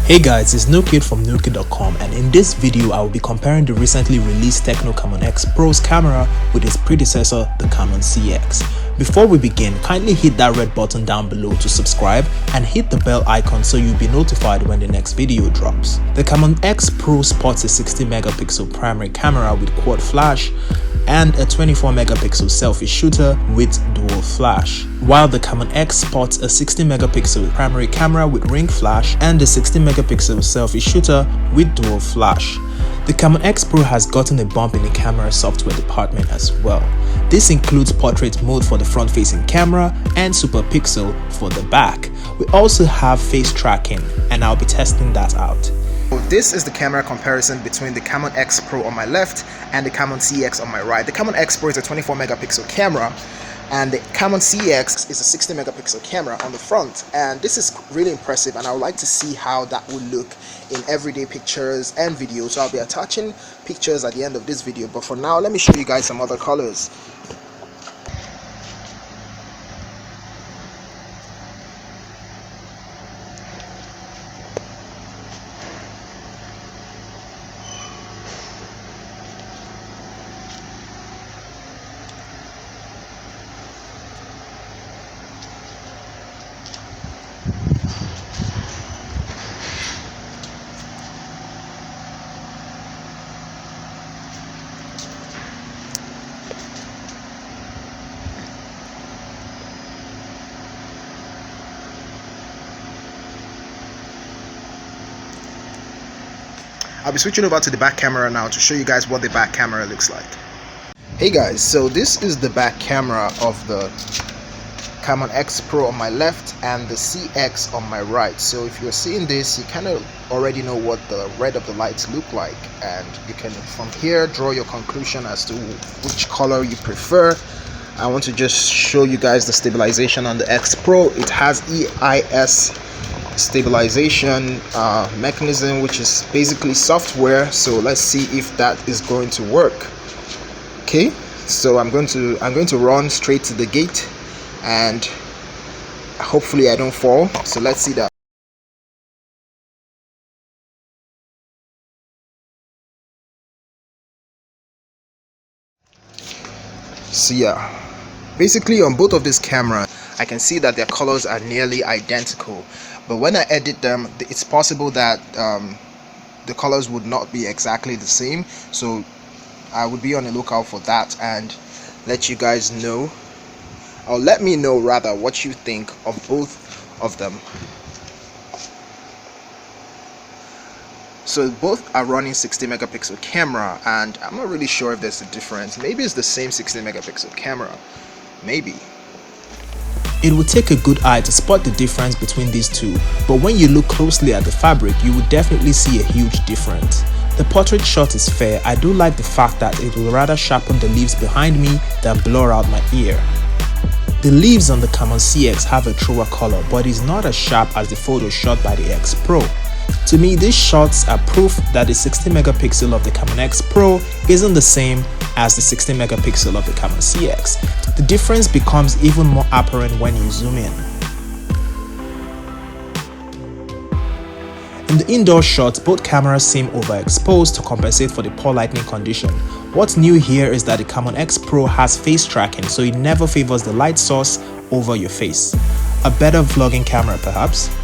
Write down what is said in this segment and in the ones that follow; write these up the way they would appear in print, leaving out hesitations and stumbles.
Hey guys, it's Nukid from Nukid.com, and in this video I will be comparing the recently released TECNO Camon X Pro's camera with its predecessor, the Camon CX. Before we begin, kindly hit that red button down below to subscribe and hit the bell icon so you'll be notified when the next video drops. The Camon X Pro sports a 60 megapixel primary camera with quad flash and a 24 megapixel selfie shooter with dual flash, while the Camon X sports a 60 megapixel primary camera with ring flash and a 60 megapixel selfie shooter with dual flash. The Camon X Pro has gotten a bump in the camera software department as well. This includes portrait mode for the front-facing camera and super pixel for the back. We also have face tracking, and I'll be testing that out. This is the camera comparison between the Camon X Pro on my left and the Camon CX on my right. The Camon X Pro is a 24 megapixel camera and the Camon CX is a 60 megapixel camera on the front, and this is really impressive, and I would like to see how that would look in everyday pictures and videos. So I'll be attaching pictures at the end of this video, but for now let me show you guys some other colors. I'll be switching over to the back camera now to show you guys what the back camera looks like. Hey guys, so this is the back camera of the Camon X Pro on my left and the CX on my right. So if you're seeing this, you kind of already know what the red of the lights look like, and you can from here draw your conclusion as to which color you prefer. I want to just show you guys the stabilization on the X Pro. It has EIS stabilization mechanism, which is basically software, so let's see if that is going to work. Okay, so I'm going to run straight to the gate and hopefully I don't fall, so let's see that. So yeah, basically on both of these cameras I can see that their colors are nearly identical, but when I edit them it's possible that the colors would not be exactly the same, so I would be on the lookout for that and let you guys know, or let me know rather, what you think of both of them. So both are running 60 megapixel camera, and I'm not really sure if there's a difference. Maybe it's the same 60 megapixel camera, maybe. It would take a good eye to spot the difference between these two, but when you look closely at the fabric you would definitely see a huge difference. The portrait shot is fair. I do like the fact that it will rather sharpen the leaves behind me than blur out my ear. The leaves on the Camon CX have a truer color, but is not as sharp as the photo shot by the X Pro. To me, these shots are proof that the 60 megapixel of the Camon X Pro isn't the same as the 60 megapixel of the Camon CX. The difference becomes even more apparent when you zoom in. In the indoor shots, both cameras seem overexposed to compensate for the poor lighting condition. What's new here is that the Camon X Pro has face tracking, so it never favors the light source over your face. A better vlogging camera perhaps?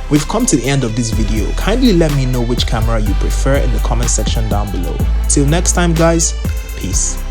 We've come to the end of this video. Kindly let me know which camera you prefer in the comment section down below. Till next time guys, peace.